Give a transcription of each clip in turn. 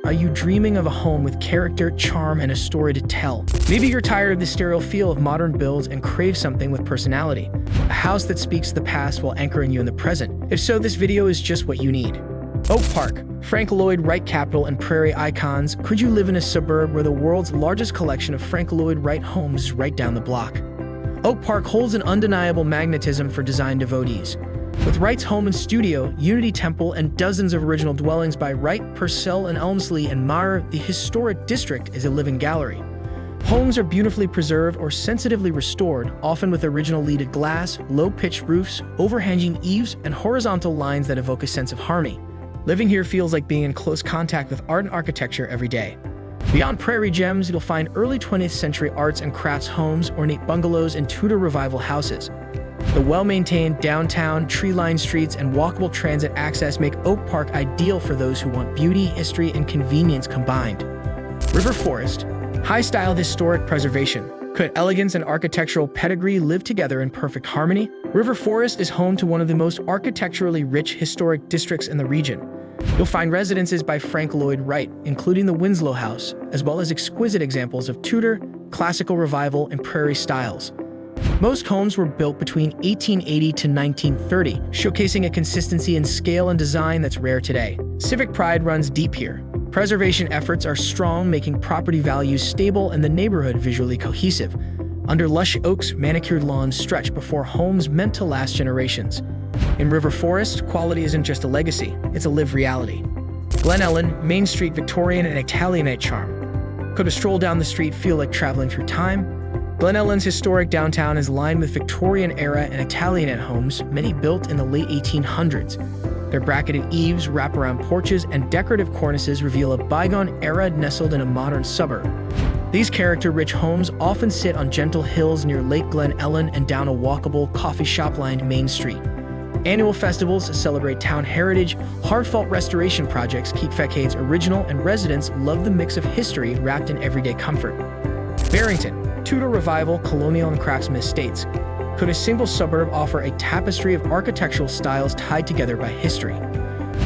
Are you dreaming of a home with character, charm, and a story to tell? Maybe you're tired of the sterile feel of modern builds and crave something with personality. A house that speaks to the past while anchoring you in the present. If so, this video is just what you need. Oak Park, Frank Lloyd Wright capital and prairie icons. Could you live in a suburb where the world's largest collection of Frank Lloyd Wright homes is right down the block? Oak Park holds an undeniable magnetism for design devotees. With Wright's home and studio, Unity Temple, and dozens of original dwellings by Wright, Purcell, and Elmsley and Meyer, the historic district is a living gallery. Homes are beautifully preserved or sensitively restored, often with original leaded glass, low-pitched roofs, overhanging eaves, and horizontal lines that evoke a sense of harmony. Living here feels like being in close contact with art and architecture every day. Beyond prairie gems, you'll find early 20th century arts and crafts homes, ornate bungalows, and Tudor revival houses. The well-maintained downtown, tree-lined streets, and walkable transit access make Oak Park ideal for those who want beauty, history, and convenience combined. River Forest, high-styled historic preservation. Could elegance and architectural pedigree live together in perfect harmony? River Forest is home to one of the most architecturally rich historic districts in the region. You'll find residences by Frank Lloyd Wright, including the Winslow House, as well as exquisite examples of Tudor, classical revival, and prairie styles. Most homes were built between 1880 to 1930, showcasing a consistency in scale and design that's rare today. Civic pride runs deep here. Preservation efforts are strong, making property values stable and the neighborhood visually cohesive. Under lush oaks, manicured lawns stretch before homes meant to last generations. In River Forest, quality isn't just a legacy, it's a lived reality. Glen, Ellyn, Main Street, Victorian and Italianate charm. Could a stroll down the street feel like traveling through time? Glen Ellyn's historic downtown is lined with Victorian-era and Italianate homes, many built in the late 1800s. Their bracketed eaves, wraparound porches, and decorative cornices reveal a bygone era nestled in a modern suburb. These character-rich homes often sit on gentle hills near Lake Glen Ellyn and down a walkable, coffee shop-lined Main Street. Annual festivals to celebrate town heritage, heartfelt restoration projects keep facades original, and residents love the mix of history wrapped in everyday comfort. Barrington, Tudor revival, Colonial, and Craftsman estates. Could a single suburb offer a tapestry of architectural styles tied together by history?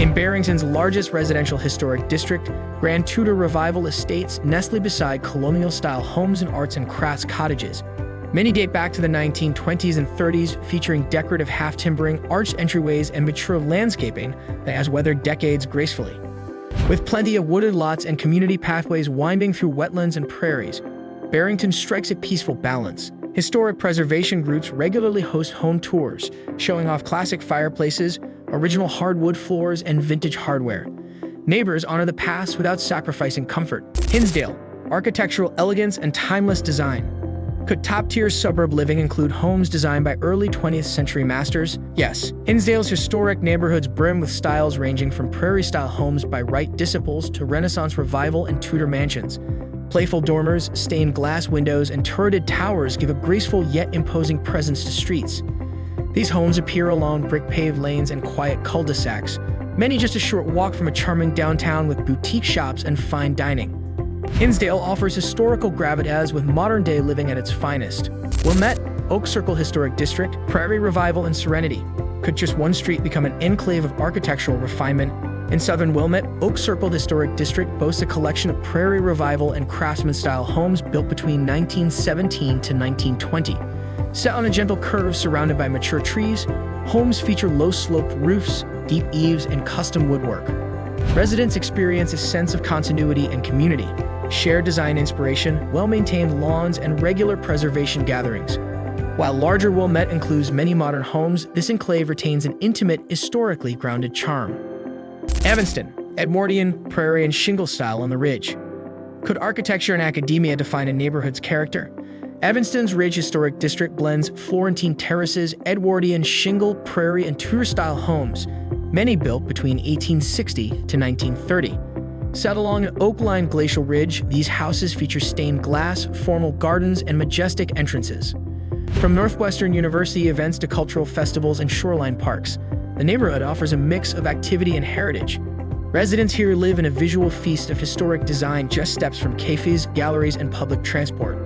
In Barrington's largest residential historic district, Grand Tudor Revival Estates nestle beside colonial-style homes and arts and crafts cottages. Many date back to the 1920s and 30s, featuring decorative half-timbering, arched entryways, and mature landscaping that has weathered decades gracefully. With plenty of wooded lots and community pathways winding through wetlands and prairies, Barrington strikes a peaceful balance. Historic preservation groups regularly host home tours, showing off classic fireplaces, original hardwood floors, and vintage hardware. Neighbors honor the past without sacrificing comfort. Hinsdale, architectural elegance and timeless design. Could top-tier suburb living include homes designed by early 20th century masters? Yes. Hinsdale's historic neighborhoods brim with styles ranging from prairie-style homes by Wright disciples to Renaissance revival and Tudor mansions. Playful dormers, stained glass windows, and turreted towers give a graceful yet imposing presence to streets. These homes appear along brick-paved lanes and quiet cul-de-sacs, many just a short walk from a charming downtown with boutique shops and fine dining. Hinsdale offers historical gravitas with modern-day living at its finest. Wilmette, Oak Circle Historic District, Prairie Revival and Serenity. Could just one street become an enclave of architectural refinement? In southern Wilmette, Oak Circle Historic District boasts a collection of Prairie Revival and Craftsman-style homes built between 1917 to 1920. Set on a gentle curve surrounded by mature trees, homes feature low-sloped roofs, deep eaves, and custom woodwork. Residents experience a sense of continuity and community, shared design inspiration, well-maintained lawns, and regular preservation gatherings. While larger Wilmette includes many modern homes, this enclave retains an intimate, historically grounded charm. Evanston, Edwardian, prairie, and shingle style on the ridge. Could architecture and academia define a neighborhood's character? Evanston's Ridge Historic District blends Florentine terraces, Edwardian, shingle, prairie, and Tudor-style homes, many built between 1860 to 1930. Set along an oak-lined glacial ridge, these houses feature stained glass, formal gardens, and majestic entrances. From Northwestern University events to cultural festivals and shoreline parks, the neighborhood offers a mix of activity and heritage. Residents here live in a visual feast of historic design just steps from cafes, galleries, and public transport.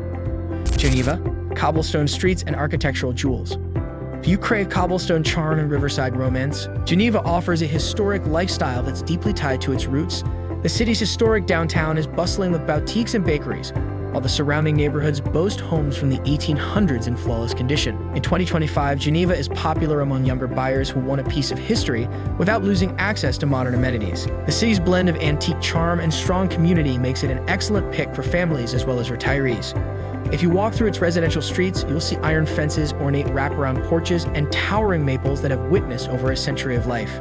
Geneva, cobblestone streets and architectural jewels. If you crave cobblestone charm and Riverside romance, Geneva offers a historic lifestyle that's deeply tied to its roots. The city's historic downtown is bustling with boutiques and bakeries, while the surrounding neighborhoods boast homes from the 1800s in flawless condition. In 2025, Geneva is popular among younger buyers who want a piece of history without losing access to modern amenities. The city's blend of antique charm and strong community makes it an excellent pick for families as well as retirees. If you walk through its residential streets, you'll see iron fences, ornate wraparound porches, and towering maples that have witnessed over a century of life.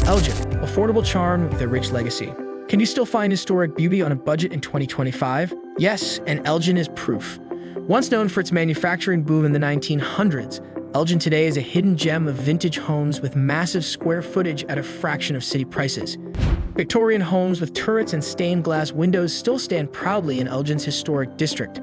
Ellyn, affordable charm with a rich legacy. Can you still find historic beauty on a budget in 2025? Yes, and Ellyn is proof. Once known for its manufacturing boom in the 1900s, Ellyn today is a hidden gem of vintage homes with massive square footage at a fraction of city prices. Victorian homes with turrets and stained glass windows still stand proudly in Ellyn's historic district.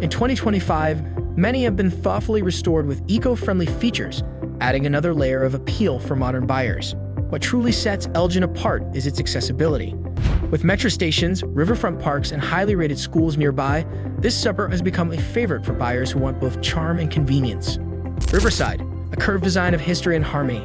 In 2025, many have been thoughtfully restored with eco-friendly features, adding another layer of appeal for modern buyers. What truly sets Ellyn apart is its accessibility. With metro stations, riverfront parks, and highly rated schools nearby, this suburb has become a favorite for buyers who want both charm and convenience. Riverside, a curved design of history and harmony.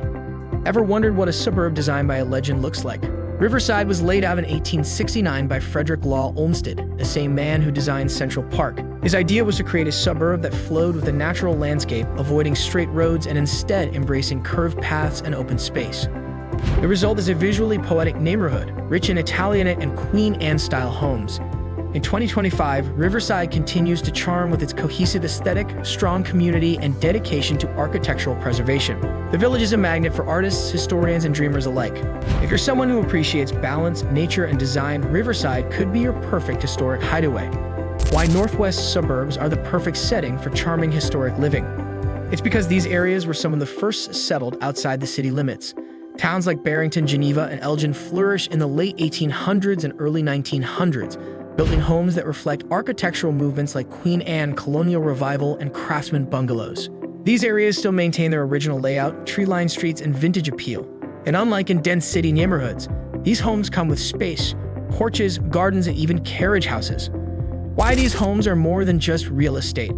Ever wondered what a suburb designed by a legend looks like? Riverside was laid out in 1869 by Frederick Law Olmsted, the same man who designed Central Park. His idea was to create a suburb that flowed with a natural landscape, avoiding straight roads and instead embracing curved paths and open space. The result is a visually poetic neighborhood, rich in Italianate and Queen Anne-style homes. In 2025, Riverside continues to charm with its cohesive aesthetic, strong community, and dedication to architectural preservation. The village is a magnet for artists, historians, and dreamers alike. If you're someone who appreciates balance, nature, and design, Riverside could be your perfect historic hideaway. Why Northwest suburbs are the perfect setting for charming historic living? It's because these areas were some of the first settled outside the city limits. Towns like Barrington, Geneva, and Ellyn flourished in the late 1800s and early 1900s, building homes that reflect architectural movements like Queen Anne Colonial Revival and Craftsman bungalows. These areas still maintain their original layout, tree-lined streets, and vintage appeal. And unlike in dense city neighborhoods, these homes come with space, porches, gardens, and even carriage houses. Why these homes are more than just real estate?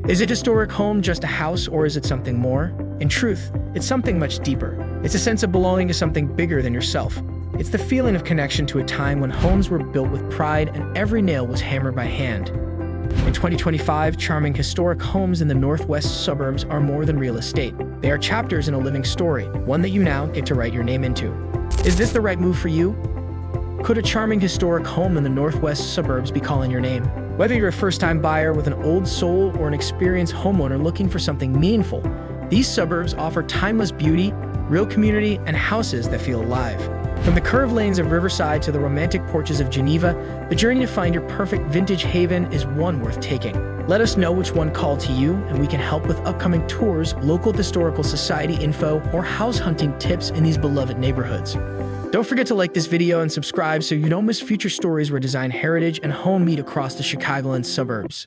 Is a historic home just a house, or is it something more? In truth, it's something much deeper. It's a sense of belonging to something bigger than yourself. It's the feeling of connection to a time when homes were built with pride and every nail was hammered by hand. In 2025, charming historic homes in the Northwest suburbs are more than real estate. They are chapters in a living story, one that you now get to write your name into. Is this the right move for you? Could a charming historic home in the Northwest suburbs be calling your name? Whether you're a first-time buyer with an old soul or an experienced homeowner looking for something meaningful, these suburbs offer timeless beauty, real community, and houses that feel alive. From the curved lanes of Riverside to the romantic porches of Geneva, the journey to find your perfect vintage haven is one worth taking. Let us know which one called to you, and we can help with upcoming tours, local historical society info, or house hunting tips in these beloved neighborhoods. Don't forget to like this video and subscribe so you don't miss future stories where design heritage and home meet across the Chicagoland suburbs.